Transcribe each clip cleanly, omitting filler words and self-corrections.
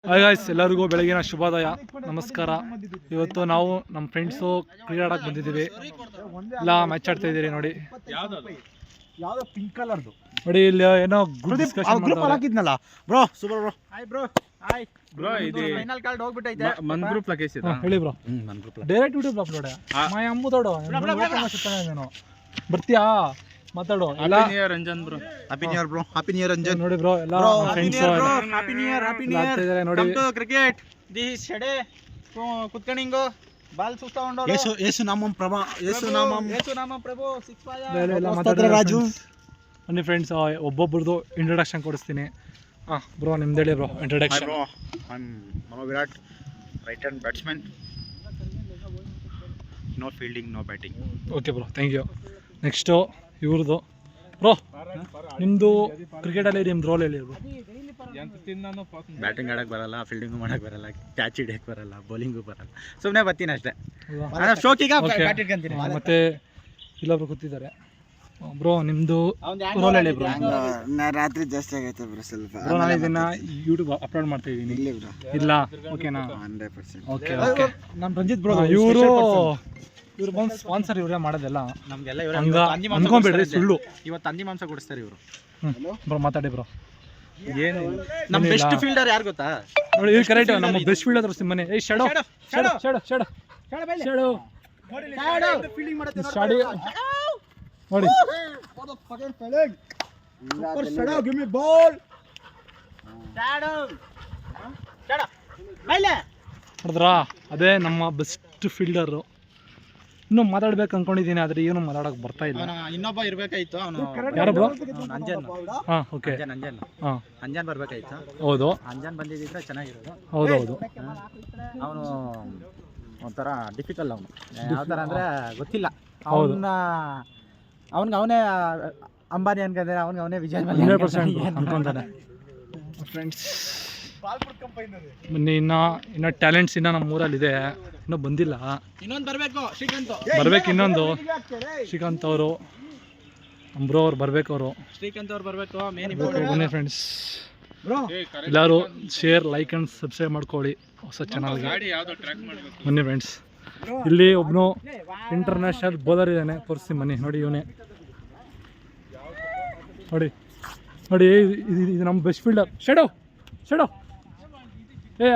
Hi guys, ಎಲ್ಲರಿಗೂ ಬೆಳಗಿನ ಶುಭೋದಯ, ನಮಸ್ಕಾರ. ಇವತ್ತು ನಾವು ನಮ್ಮ ಫ್ರೆಂಡ್ಸು ಕ್ರಿಕೆಟ್ ಆಡಕ್ಕೆ ಬಂದಿದ್ದೀವಿ. ಎಲ್ಲ ಮ್ಯಾಚ್ ಆಡ್ತಾ ಇದ್ದೀರಿ ನೋಡಿ. ಯಾವ್ದೋ ಪಿಂಕ್ ಕಲರ್ದು ನೋಡಿ, ಇಲ್ಲಿ ಏನೋ ಗ್ರೂಪ್ ಡಿಸ್ಕಷನ್ ಹಾಕಿದ್ನಲ್ಲ bro. Super bro. Hi bro. Hi bro. ಇದು ಫೈನಲ್ ಕಾರ್ಡ್ ಹೋಗ್ಬಿಟ್ಟೈತೆ. ಮನ್ ಗ್ರೂಪ್ ಲಗೇಜ್ ಇದೆ. ಹೇಳಿ ಬ್ರೋ. ಮನ್ ಗ್ರೂಪ್ ಡೈರೆಕ್ಟ್ ಯೂಟ್ಯೂಬ್ ಅಪ್ಲೋಡ್ ಮೈ ಅಮ್ಮು ತೋಡು ನಾನು ಬರ್ತೀಯಾ ಮಾತಾಡು. Happy new year Ranjan bro. Happy new year bro. Happy new year Ranjan. ನೋಡಿ ಬ್ರೋ, ಎಲ್ಲ friends happy new year. Happy new year. ನೋಡಿ ಕಮ್ ಟು ಕ್ರಿಕೆಟ್. ದಿಸ್ ಶೆಡೆ ಕುತ್ಕಣಿಂಗೋ ಬಾಲ್ ಸುಸ್ತಾ ಉಂಡೋಡು. ಯೇಸು ನಾಮಂ ಪ್ರಭಾ. ಯೇಸು ನಾಮಂ ಪ್ರಭು. ರಾಜು. ಬನ್ನಿ ಫ್ರೆಂಡ್ಸ್, ಒಬ್ಬೊಬ್ರದ್ದು ಇಂಟ್ರೊಡಕ್ಷನ್ ಕೊಡಿಸ್ತೀನಿ. ಬ್ರೋ ನಿಮ್ದು ಹೇಳಿ bro introduction. Mano Virat, right hand batsman. No fielding, no batting. Okay bro, thank you. Next ಇವ್ರದ್ದು ಬ್ರೋ, ನಿಮ್ಮದು ಕ್ರಿಕೆಟಲ್ಲಿ ನಿಮ್ದು ರೋಲ್ ಹೇಳಿ ಬ್ರೋ. ಬ್ಯಾಟಿಂಗ್ ಆಡಕ್ಕೆ ಬರಲ್ಲ, ಫೀಲ್ಡಿಂಗು ಮಾಡಕ್ಕೆ ಬರಲ್ಲ, ಕ್ಯಾಚ್ ಹಿಡಿಯಕ್ಕೆ ಬರಲ್ಲ, ಬೌಲಿಂಗು ಬರಲ್ಲ, ಸುಮ್ಮನೆ ಬರ್ತೀನಿ ಅಷ್ಟೇ. ಮತ್ತೆ ಇಲ್ಲೊಬ್ರು ಕೂತಿದ್ದಾರೆ ಬ್ರೋ. ನಿಮ್ಮದು ರೋಲ್ ಹೇಳಿ ಬ್ರೋ. ರಾತ್ರಿ ಜಾಸ್ತಿ ಆಗೈತೆ ಬ್ರೋ ಸ್ವಲ್ಪ. ಬ್ರೋ, ನಾನು ಇದನ್ನ ಯೂಟ್ಯೂಬ್ ಅಪ್ಲೋಡ್ ಮಾಡ್ತಾ ಇದ್ದೀನಿ. ಇಲ್ಲ ಓಕೆನಾ? 100%. Okay okay. ನಮ್ಮ ರಂಜಿತ್ ಬ್ರೋ ಇವ್ರು ಬಂದು ಸ್ಪಾನ್ಸರ್ ಇವರೇ ಮಾಡೋದೆಲ್ಲ. ನಮಗೆಲ್ಲ ಅನ್ಕೊಂಬೇಡ್ರಿ, ಸುಳ್ಳು. ಇವತ್ತು ಹಂದಿ ಮಾಂಸ ಕೊಡಿಸ್ತಾರೆ ಇವರು. ಬ್ರೋ ಮಾತಾಡಿ ಬ್ರೋ. ಏನು ನಮ್ಮ ಬೆಸ್ಟ್ ಫೀಲ್ಡರ್ ಯಾರು ಗೊತ್ತಾ? ನೋಡಿ, ಇವ್ರು ಕರೆಕ್ಟ್ ನಮ್ಮ ಬೆಸ್ಟ್ ಫೀಲ್ಡರ್ ತೋರಿಸ್ತೀನಿ ಮನೆ. ಏಯ್ ಶಡೋ ಶಡೋ ಶಡೋ ಶಡೋ ಶಡೋ ಫೀಲ್ಡಿಂಗ್ ಮಾಡುತ್ತೆ ಸ್ಟಾಡಿ ನೋಡಿ. ಶಡೋ ಗಿವ್ ಮಿ ಬಾಲ್. ಶಡೋ ಶಡೋ ಮೈಲೆ ನೋಡಿದ್ರಾ, ಅದೇ ನಮ್ಮ ಬೆಸ್ಟ್ ಫೀಲ್ಡರು. ಇನ್ನೂ ಮಾತಾಡ್ಬೇಕು ಅನ್ಕೊಂಡಿದ್ದೀನಿ, ಆದರೆ ಏನು ಮಾತಾಡೋಕೆ ಬರ್ತಾ ಇಲ್ಲ. ಇನ್ನೊಬ್ಬ ಇರ್ಬೇಕಾಯ್ತು. ಅವನು ಯಾರು ಬ್ರೋ? ಅಂಜನ್. ಹಾಂ ಓಕೆ. ಹಾಂ ಅಂಜನ್ ಬರ್ಬೇಕಾಯ್ತು. ಹೌದು, ಅಂಜನ್ ಬಂದಿದ್ದಿದ್ರೆ ಚೆನ್ನಾಗಿರೋದು. ಹೌದು ಹೌದು. ಅವನು ಒಂಥರ ಡಿಫಿಕಲ್ಟ್. ಅವನು ಯಾವ ಥರ ಅಂದರೆ ಗೊತ್ತಿಲ್ಲ. ಅವನೇ ಅಂಬಾನಿ ಅನ್ಕೊಂಡ್ರೆ ಅವನೇ ವಿಜಯ್ 100% ಅನ್ಕೊಂತಾನೆ. ಫ್ರೆಂಡ್ಸ್ ಬನ್ನಿ, ಇನ್ನು ಟ್ಯಾಲೆಂಟ್ಸ್ ಇನ್ನೂ ನಮ್ಮ ಊರಲ್ಲಿದೆ, ಇನ್ನೂ ಬಂದಿಲ್ಲ. ಇನ್ನೊಂದು ಬರಬೇಕು. ಶ್ರೀಕಾಂತ್ ಬರ್ಬೇಕು. ಇನ್ನೊಂದು ಶ್ರೀಕಾಂತ್ ಅವರು, ಬ್ರೋ ಅವ್ರು ಬರ್ಬೇಕು. ಅವರು ಶ್ರೀಕಾಂತ್ ಅವ್ರು ಬರಬೇಕು. ಬನ್ನಿ ಫ್ರೆಂಡ್ಸ್, ಎಲ್ಲರೂ ಶೇರ್, ಲೈಕ್ ಆ್ಯಂಡ್ ಸಬ್ಸ್ಕ್ರೈಬ್ ಮಾಡ್ಕೊಳ್ಳಿ ಹೊಸ ಚಾನಲ್ಗೆ. ಬನ್ನಿ ಫ್ರೆಂಡ್ಸ್, ಇಲ್ಲಿ ಒಬ್ಬನು ಇಂಟರ್ನ್ಯಾಷನಲ್ ಬೌಲರ್ ಇದ್ದಾನೆ, ತೋರಿಸ್ತೀನಿ ಬನ್ನಿ. ನೋಡಿ ಇವನೇ, ನೋಡಿ ನೋಡಿ, ಇದು ನಮ್ಮ ಬೆಸ್ಟ್ ಫೀಲ್ಡರ್. ಶೆಡೋ ಶೆಡೋ ಏ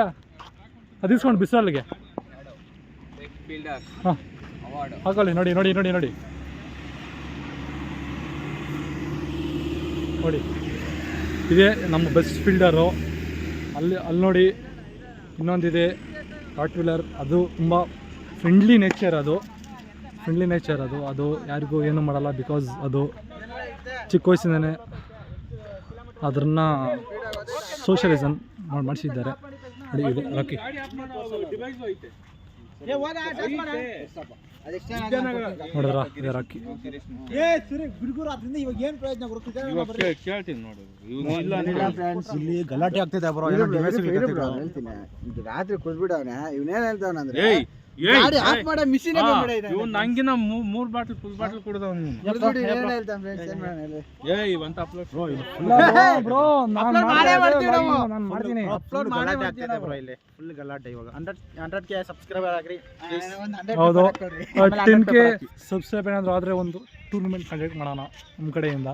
ಅದು ಇಸ್ಕೊಂಡು ಬಿಸಿಲಿಗೆ ಹಾಂ ಹಾಕೊಳ್ಳಿ. ನೋಡಿ ನೋಡಿ ನೋಡಿ ನೋಡಿ ನೋಡಿ, ಇದೇ ನಮ್ಮ ಬೆಸ್ಟ್ ಫೀಲ್ಡರು. ಅಲ್ಲಿ ನೋಡಿ, ಇನ್ನೊಂದಿದೆ ರಾಟ್ ವೀಲರ್. ಅದು ತುಂಬ ಫ್ರೆಂಡ್ಲಿ ನೇಚರ್. ಅದು ಯಾರಿಗೂ ಏನೂ ಮಾಡಲ್ಲ, ಬಿಕಾಸ್ ಅದು ಚಿಕ್ಕ ವಯಸ್ಸಿಂದನೇ ಅದನ್ನು ಸೋಷಿಯಲಿಸಮ್ ಮಾಡಿಸಿದ್ದಾರೆ. ನೋಡಿ, ಇದು ರಾಕಿ. ನೋಡಿದ್ರಾ, ಇದೆ ರಾಕಿ. ಇಲ್ಲಿ ಗಲಾಟೆ ಆಗ್ತಿದೆ ಬ್ರೋ. ರಾತ್ರಿ ಕುಡ್ಬಿಡವನೆ. ಇವನೇನ್ ಹೇಳ್ತಾವನಂದ್ರೆ ನಂಗಿನ 3 ಬಾಟಲ್ ಫುಲ್ ಬಾಟಲ್ ಕುಡ್ದವ್. ಫುಲ್ ಗಲಾಟೆ. ಇವಾಗ 100K ಸಬ್ಸ್ಕ್ರೈಬರ್ ಆಗ್ರಿ. ಹೌದು, 10K ಸಬ್ಸ್ಕ್ರೈಬ್ ಏನಾದ್ರು ಆದ್ರೆ ಒಂದು ಟೂರ್ನಮೆಂಟ್ ಕಂಡಕ್ಟ್ ಮಾಡೋಣ ನಮ್ಮ ಕಡೆಯಿಂದ.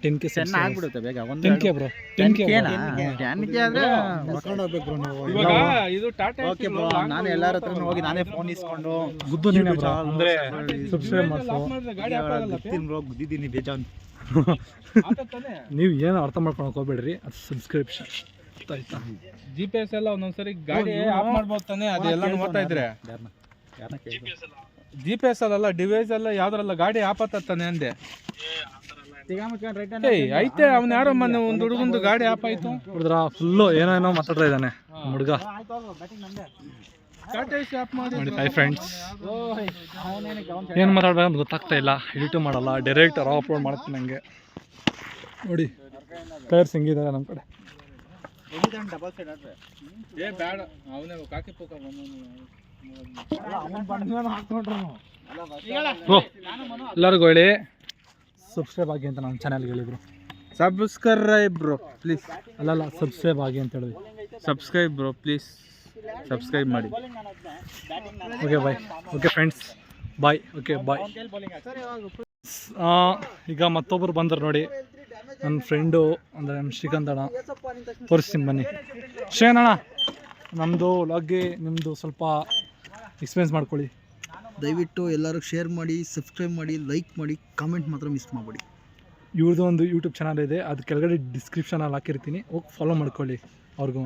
10K ಆಗ್ಬಿಡುತ್ತೆ ಬೇಗ. 10K bro. 10K ಆದ್ರೆ ಕರ್ಕೊಂಡು ಹೋಗ್ಬೇಕು ಬ್ರೋ ನೀವು. ಇವಾಗ ಇದು ಟಾಟಾ. ಓಕೆ ಬ್ರೋ, ನಾನು ಎಲ್ಲರ ಹತ್ರ ಹೋಗಿ ನಾನೇ ಫೋನ್ ಇಸ್ಕೊಂಡು ಗುದ್ದು ನೀನೆ ಬ್ರೋ, ಅಂದ್ರೆ ಸಬ್ಸ್ಕ್ರೈಬ್ ಮಾಡ್ಸೋ. ಗುದ್ದಿದ್ದೀನಿ ಬೇಜಾನ್. ನೀವು ಏನು ಅರ್ಥ ಮಾಡ್ಕೊಳಕ್ ಹೋಗ್ಬೇಡ್ರಿ, ಅದು ಸಬ್ಸ್ಕ್ರಿಪ್ಷನ್ ಆಯ್ತಾ. GPS ಎಲ್ಲ ಒಂದೊಂದ್ಸರಿ ಗಾಡಿ ಆಫ್ ಮಾಡ್ಬೋದು ತಾನೆ. ಅದೆಲ್ಲ ನೋಡ್ತಾ ಇದ್ರೆ GPS ಅಲ್ಲ, ಡಿವೈಸ್ ಎಲ್ಲ ಯಾವ್ದ್ರಲ್ಲ ಗಾಡಿ ಆಪತ್ತಾನೆ ಅಂದೆ. ಐತೆ ಅವ್ನು ಯಾರೋ ಮೊನ್ನೆ ಒಂದು ಹುಡುಗಂದು ಗಾಡಿ ಆಪ್ ಆಯ್ತು. ನೋಡಿದ್ರ, ಫುಲ್ಲು ಏನೇನೋ ಮಾತಾಡ್ತಾ ಇದ್ದಾನೆ ಹುಡುಗ. ನೋಡಿ ಹೈ ಫ್ರೆಂಡ್ಸ್, ಏನು ಮಾತಾಡ್ಬೇಕಂತ ಗೊತ್ತಾಗ್ತಾ ಇಲ್ಲ. ಎಡಿಟು ಮಾಡಲ್ಲ, ಡೈರೆಕ್ಟ್ ರಾ ಅಪ್ಲೋಡ್ ಮಾಡ್ತೀನಿ ನನಗೆ. ನೋಡಿ ಪ್ಲೇಯರ್ಸ್ ಹೆಂಗಿದ್ದಾರೆ ನಮ್ಮ ಕಡೆ. ಎಲ್ಲರಿಗೂ ಹೇಳಿ ಸಬ್ಸ್ಕ್ರೈಬ್ ಆಗಿ ಅಂತ ನಮ್ಮ ಚಾನಲ್ಗೆ ಹೇಳಿದ್ರು. Subscribe bro please. ಅಲ್ಲಲ್ಲ, ಸಬ್ಸ್ಕ್ರೈಬ್ ಆಗಿ ಅಂತ ಹೇಳಿದ್ವಿ. ಸಬ್ಸ್ಕ್ರೈಬ್ ಬ್ರೋ ಪ್ಲೀಸ್ ಸಬ್ಸ್ಕ್ರೈಬ್ ಮಾಡಿ. Okay bye. Okay friends bye. Okay bye. ಈಗ ಮತ್ತೊಬ್ಬರು ಬಂದರು ನೋಡಿ, ನನ್ನ ಫ್ರೆಂಡು ಅಂದರೆ ನಮ್ಮ ಶ್ರೀಕಾಂತ್ ಅಣ್ಣ. ತೋರಿಸ್ತೀನಿ ಬನ್ನಿ. ಶ್ರೇಯನ್ ಅಣ್ಣ, ನಮ್ಮದು ವ್ಲಾಗ್ಗೆ ನಿಮ್ಮದು ಸ್ವಲ್ಪ ಎಕ್ಸ್ಪೀರಿಯನ್ಸ್ ಮಾಡ್ಕೊಳ್ಳಿ. ದಯವಿಟ್ಟು ಎಲ್ಲರೂ ಶೇರ್ ಮಾಡಿ, ಸಬ್ಸ್ಕ್ರೈಬ್ ಮಾಡಿ, ಲೈಕ್ ಮಾಡಿ, ಕಾಮೆಂಟ್ ಮಾತ್ರ ಮಿಸ್ ಮಾಡಬೇಡಿ. ಇವ್ರದ್ದು ಒಂದು ಯೂಟ್ಯೂಬ್ ಚಾನಲ್ ಇದೆ, ಅದು ಕೆಳಗಡೆ ಡಿಸ್ಕ್ರಿಪ್ಷನಲ್ಲಿ ಹಾಕಿರ್ತೀನಿ, ಹೋಗಿ ಫಾಲೋ ಮಾಡ್ಕೊಳ್ಳಿ ಅವ್ರಿಗೂ.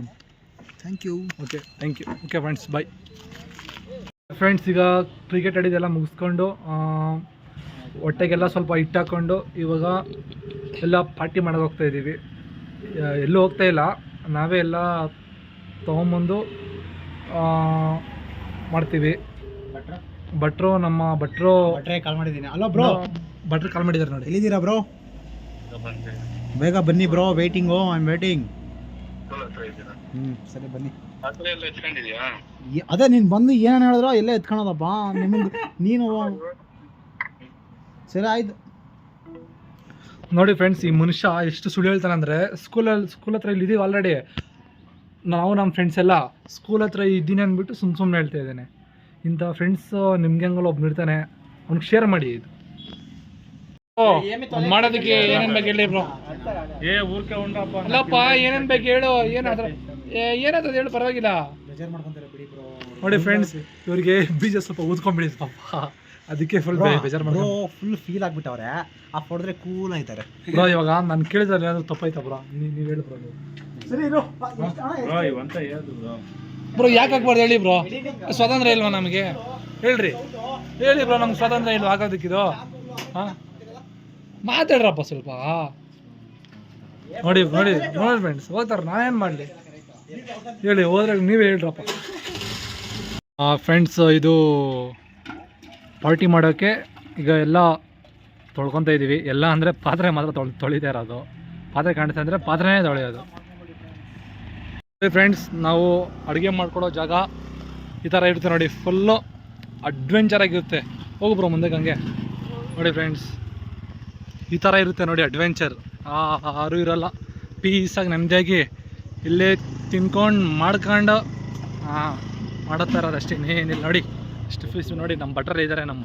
Thank you. Okay thank you. Okay friends bye. Friends ಈಗ ಕ್ರಿಕೆಟ್ ಆಡಿದೆಲ್ಲ ಮುಗಿಸ್ಕೊಂಡು ಹೊಟ್ಟೆಗೆಲ್ಲ ಸ್ವಲ್ಪ ಹಿಟ್ಟು ಹಾಕ್ಕೊಂಡು ಇವಾಗ ಎಲ್ಲ ಪಾರ್ಟಿ ಮಾಡೋಕೆ ಹೋಗ್ತಾ ಇದ್ದೀವಿ. ಎಲ್ಲೂ ಹೋಗ್ತಾ ಇಲ್ಲ, ನಾವೇ ಎಲ್ಲ ತೊಗೊಂಬಂದು ಮಾಡ್ತೀವಿ. ಭಟ್ರು ನಮ್ಮ ಭಟ್ರು ಕಾಲ್ ಮಾಡಿದ್ದೀನಿ. ಅಲ್ಲ ಬ್ರೋ, ಭಟ್ರು ಕಾಲ್ ಮಾಡಿದ್ದಾರೆ ನೋಡಿ. ಎಲ್ಲಿದ್ದೀರಾ ಬ್ರೋ? ಬೇಗ ಬನ್ನಿ bro, waiting, I am waiting. ಸರಿ ಬನ್ನಿ. ಅದೇ ನೀನು ಬಂದು ಏನೇನು ಹೇಳಿದ್ರು ಎಲ್ಲ ಎತ್ಕೊಳೋದಪ್ಪ ನಿಮಗೆ. ನೀನು ಸರಿ ಆಯ್ತು ನೋಡಿ ಫ್ರೆಂಡ್ಸ್, ಈ ಮನುಷ್ಯ ಎಷ್ಟು ಸುಳ್ಳು ಹೇಳ್ತಾನೆ ಅಂದರೆ, ಸ್ಕೂಲ್ ಹತ್ರ ಇಲ್ಲಿ ಇದೀವಿ ಆಲ್ರೆಡಿ. ನಾವು ನಮ್ಮ ಫ್ರೆಂಡ್ಸ್ ಎಲ್ಲ ಸ್ಕೂಲ್ ಹತ್ರ ಇದ್ದೀನಿ ಅಂದ್ಬಿಟ್ಟು ಸುಮ್ಮನೆ ಹೇಳ್ತಾ ಇದ್ದೇನೆ. ಇಂಥ ಫ್ರೆಂಡ್ಸ್ ನಿಮ್ಗೆ ಹೆಂಗಲ್ಲ ಒಬ್ಬ ಇರ್ತಾನೆ, ಅವ್ನಿಗೆ ಶೇರ್ ಮಾಡಿ. ಇದು ಮಾಡೋದಕ್ಕೆ ಏನೇನು ಬೇಕು ಹೇಳಿ ಬ್ರೋ? ಊರ್ಕೆ ಉಂಡಪ್ಪ ಅಲ್ಲಪ್ಪ, ಏನೇನು ಬೇಕು ಹೇಳು. ಏನಾದ್ರು ಹೇಳು, ಪರವಾಗಿಲ್ಲ. ನೋಡಿ ಫ್ರೆಂಡ್ಸ್, ಇವರಿಗೆ ಬೀಜ ಸ್ವಲ್ಪ ಊದ್ಕೊಂಡ್ಬಿಡಿಸ್ ಪಾಪ, ಅದಕ್ಕೆ ಫುಲ್ ಬೇಜಾರು ಮಾಡ್ಕೊಂಡು ಫುಲ್ ಫೀಲ್ ಆಗ್ಬಿಟ್ಟವ್ರೆ. ಆ ಹೊಡೆದ್ರೆ ಕೂಲ್ ಆಯ್ತಾರೆ ಬ್ರೋ. ಇವಾಗ ನಾನು ಕೇಳಿದ್ರೆ ಏನಾದ್ರು ತಪ್ಪಾಯ್ತಾ ಬ್ರೋ? ನೀವು ಹೇಳಿ ಬ್ರೋ. ಸರಿ ಬ್ರೋ ಯಾಕೆ ಆಗ್ಬಾರ್ದು ಹೇಳಿ ಬ್ರೋ? ಸ್ವಾತಂತ್ರ್ಯ ಇಲ್ವಾ ನಮಗೆ? ಹೇಳ್ರಿ ಹೇಳಿ ಬ್ರೋ, ನಮ್ಗೆ ಸ್ವಾತಂತ್ರ್ಯ ಇಲ್ವಾ ಆಗೋದಕ್ಕಿದು? ಹಾಂ ಮಾತಾಡ್ರಪ್ಪ ಸ್ವಲ್ಪ. ನೋಡಿ ನೋಡಿ ನೋಡಿ ಫ್ರೆಂಡ್ಸ್, ಹೋಗ್ತಾರೆ, ನಾನೇನು ಮಾಡಲಿ ಹೇಳಿ? ಹೋದ್ರೆ ನೀವೇ ಹೇಳ್ರಪ್ಪ. ಫ್ರೆಂಡ್ಸ್, ಇದು ಪಾರ್ಟಿ ಮಾಡೋಕ್ಕೆ ಈಗ ಎಲ್ಲ ತೊಳ್ಕೊತಾ ಇದ್ದೀವಿ. ಎಲ್ಲ ಅಂದರೆ ಪಾತ್ರೆ ಮಾತ್ರ ತೊಳಿತಾ ಇರೋದು. ಪಾತ್ರೆ ಕಾಣ್ತಾ ಅಂದರೆ ಪಾತ್ರೆನೇ ತೊಳೆಯೋದು. ಫ್ರೆಂಡ್ಸ್, ನಾವು ಅಡುಗೆ ಮಾಡ್ಕೊಡೋ ಜಾಗ ಈ ಥರ ಇರುತ್ತೆ ನೋಡಿ, ಫುಲ್ಲು ಅಡ್ವೆಂಚರ್ ಆಗಿರುತ್ತೆ. ಹೋಗು ಬ್ರೋ ಮುಂದೆ ಹಂಗೆ. ನೋಡಿ ಫ್ರೆಂಡ್ಸ್, ಈ ಥರ ಇರುತ್ತೆ ನೋಡಿ ಅಡ್ವೆಂಚರ್. ಯಾರೂ ಇರೋಲ್ಲ, ಪೀಸಾಗಿ ನೆಮ್ಮದಿಯಾಗಿ ಇಲ್ಲೇ ತಿನ್ಕೊಂಡು ಮಾಡ್ಕೊಂಡು ಮಾಡುತ್ತಾ ಇರೋದು ಅಷ್ಟೇ, ಏನಿಲ್ಲ. ನೋಡಿ ಎಷ್ಟು ಫೀಸ್ ನೋಡಿ. ನಮ್ಮ ಭಟ್ರಲ್ಲಿ ಇದ್ದಾರೆ, ನಮ್ಮ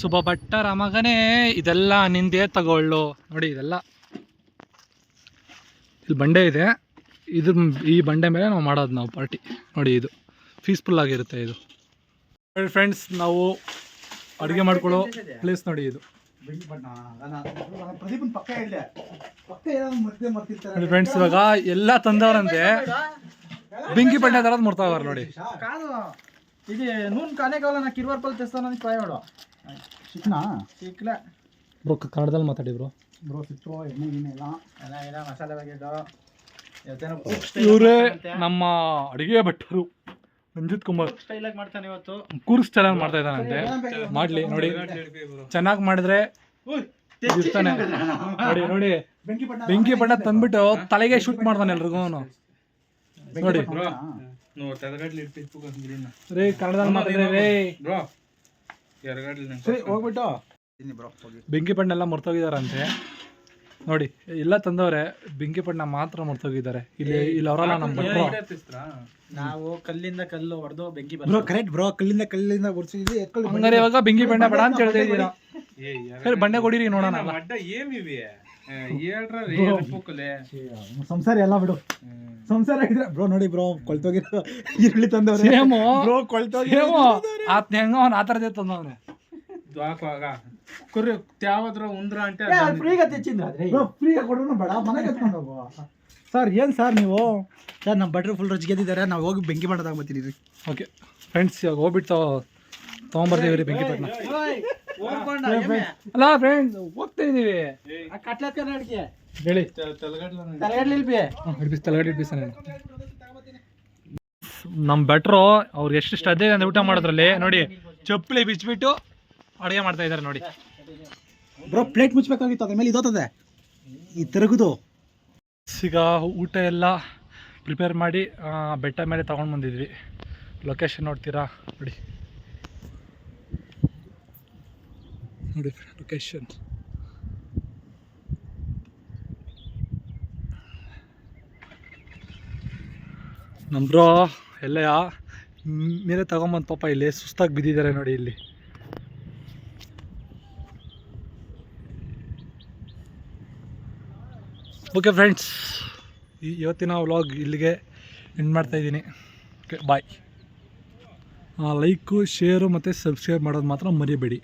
ಸುಬ್ಬ ಭಟ್ಟರ ಮಗನೇ, ಇದೆಲ್ಲ ನಿಂದೇ ತಗೊಳ್ಳು. ನೋಡಿ ಇದೆಲ್ಲ ಇಲ್ಲಿ ಬಂಡೆ ಇದೆ, ಈ ಬಂಡೆ ಮೇಲೆ ನಾವು ಮಾಡೋದು ನಾವು ಪಾರ್ಟಿ. ನೋಡಿ ಇದು ಪೀಸ್ಫುಲ್ ಆಗಿರುತ್ತೆ ಇದು. ನೋಡಿ ಫ್ರೆಂಡ್ಸ್, ನಾವು ಅಡುಗೆ ಮಾಡ್ಕೊಳ್ಳೋ ಪ್ಲೇಸ್ ನೋಡಿ ಇದು. ನೋಡಿ ಫ್ರೆಂಡ್ಸ್, ಇವಾಗ ಎಲ್ಲ ತಂದವ್ರಂತೆ ಬೆಂಕಿ ಪಂಡೆ ತರದ್ ಮುರ್ತಾವ್ರ ನೋಡಿ. ఇది నూనె కానే కావాల నాకు 20 రూపాయలు తెస్తానని పాయవాడు చిక్నా చిక్లా ಬ್ರೋ ಕನ್ನಡದಲ್ಲಿ ಮಾತಾಡಿ ಬ್ರೋ. ಬ್ರೋ ಸಿಟ್ಟು ಎಣ್ಣೆ ಗಿಣ್ಣೆ ಎಲ್ಲ ಮಸಾಲೆ ಬಗೆದು ಇವರೇ ನಮ್ಮ ಅಡುಗೆ ಭಟ್ಟರು ರಂಜಿತ್ ಕುಮಾರ್. ಸ್ಟೈಲಾಗಿ ಮಾಡ್ತಾನೆ ಇವತ್ತು, ಕೂರ್ ಸ್ಟೈಲ್ ಮಾಡ್ತಾ ಇದ್ದಾನಂತೆ. ಮಾಡ್ಲಿ ನೋಡಿ, ಚೆನ್ನಾಗಿ ಮಾಡಿದ್ರೆ ಇರ್ತಾನೆ. ನೋಡಿ ನೋಡಿ ಬೆಂಕಿ ಪಂಡ ತಂದ್ಬಿಟ್ಟು ತಲೆಗೆ ಶೂಟ್ ಮಾಡ್ತಾನೆ ಎಲ್ರಿಗೂ ನೋಡಿ. ರೀ ಕನ್ನಡದಲ್ಲಿ ಮಾತಾಡ್ರಿ ರೀ. ಹೋಗ್ಬಿಟ್ಟು ಬೆಂಕಿ ಪಣ್ಣೆಲ್ಲ ಮರ್ತೋಗಿದಾರಂತೆ ನೋಡಿ. ಎಲ್ಲ ತಂದವ್ರೆ, ಬೆಂಕಿ ಪಣ್ಣ ಮಾತ್ರ ಮರ್ತೋಗಿದ್ದಾರೆ. ಇಲ್ಲಿ ಅವರಲ್ಲ ನಮ್ಮ ಭಟ್ರು. ನಾವು ಕಲ್ಲಿಂದ ಕಲ್ಲು ಹೊಡೆದು ಬೆಂಕಿ ಬ್ರೋ. ಕರೆಕ್ಟ್ ಬ್ರೋ, ಕಲ್ಲಿಂದ ಹೊಡ್ಸಿದ್ವಿ. ಹಂಗಾರೆ ಇವಾಗ ಬೆಂಕಿ ಪಣ್ಣ ಬೇಡ ಅಂತ ಹೇಳ್ತಾ ಇದ್ದೀರಾ? ಸರಿ ಬಂಡೆ ಕೊಡಿರಿ ನೋಡೋಣ. ಸಂಸಾರ ಎಲ್ಲ ಬಿಡು, ಸಂಸಾರ ಇದ್ರೆ ಬ್ರೋ. ನೋಡಿ ಬ್ರೋ, ಕೊಳ್ತೋಗಿರೋ ಈರುಳ್ಳಿ ತಂದವ್ರೆ ಬ್ರೋ. ಕೊಳ್ತೋಗಿರೋ ಆತ್ ಹೆಂಗ ಅವ್ನು ಆ ಥರದೇ ತಂದವ್ರೆ. ಯಾವ್ದ್ರ ಉಂದ್ರ ಅಂತ ಫ್ರೀಗ ತೆಚ್ಚಿಂದ್ರೆ ಫ್ರೀಗ ಕೊಡೋನು ಬೇಡ, ಮನೆಗೆ ಎತ್ಕೊಂಡು ಹೋಗು. ಸರ್ ಏನು ಸರ್ ನೀವು? ಸರ್ ನಮ್ಮ ಭಟ್ರು ಫುಲ್ ರುಚಿ ಗೆದ್ದಿದ್ದಾರೆ, ನಾವು ಹೋಗಿ ಬೆಂಕಿ ಮಾಡೋದಾಗ ಬರ್ತೀನಿ ರೀ. ಓಕೆ ಫ್ರೆಂಡ್ಸ್, ಇವಾಗ ಹೋಗ್ಬಿಟ್ಟು ತೊಗೊಂಬರ್ತೀವಿ ರೀ ಬೆಂಕಿ ಪಟ್ಟಣ. ಅಲ್ಲ ಫ್ರೆಂಡ್ಸ್, ಹೋಗ್ತಾ ಇದೀವಿ. ಹೇಳಿ ತಲೆಗಡೆ ಇಡ್ಬಿಸ್ತಾನೆ. ನಮ್ಮ ಭಟ್ರು ಅವ್ರು ಎಷ್ಟು ಶ್ರದ್ಧೆ ಇದೆ ಊಟ ಮಾಡೋದ್ರಲ್ಲಿ ನೋಡಿ. ಚಪ್ಪಲಿ ಬಿಚ್ಚಿಬಿಟ್ಟು ಅಡುಗೆ ಮಾಡ್ತಾ ಇದ್ದಾರೆ ನೋಡಿ. ಬ್ರೋ ಪ್ಲೇಟ್ ಮುಚ್ಚಬೇಕಾಗಿತ್ತು, ಅದ್ರ ಮೇಲೆ ಇದೋತದೆ ಈ ತಿರುಗುದು. ಈಗ ಊಟ ಎಲ್ಲ ಪ್ರಿಪೇರ್ ಮಾಡಿ ಬೆಟ್ಟ ಮೇಲೆ ತಗೊಂಡು ಬಂದಿದ್ವಿ. ಲೊಕೇಶನ್ ನೋಡ್ತೀರಾ ನೋಡಿ. ನೋಡಿ ಲೊಕೇಶನ್. ನಮ್ಮ ಬ್ರೋ ಎಲ್ಲೆಯ ಮೇಲೆ ತಗೊಂಬಂದು ಪಾಪ ಇಲ್ಲಿ ಸುಸ್ತಾಗಿ ಬಿದ್ದಿದ್ದಾರೆ ನೋಡಿ ಇಲ್ಲಿ. ಓಕೆ ಫ್ರೆಂಡ್ಸ್, ಇವತ್ತಿನ ವ್ಲಾಗ್ ಇಲ್ಲಿಗೆ ಎಂಡ್ ಮಾಡ್ತಾಯಿದ್ದೀನಿ. Okay bye. ಲೈಕು, ಶೇರು ಮತ್ತು ಸಬ್ಸ್ಕ್ರೈಬ್ ಮಾಡೋದು ಮಾತ್ರ ಮರಿಬೇಡಿ.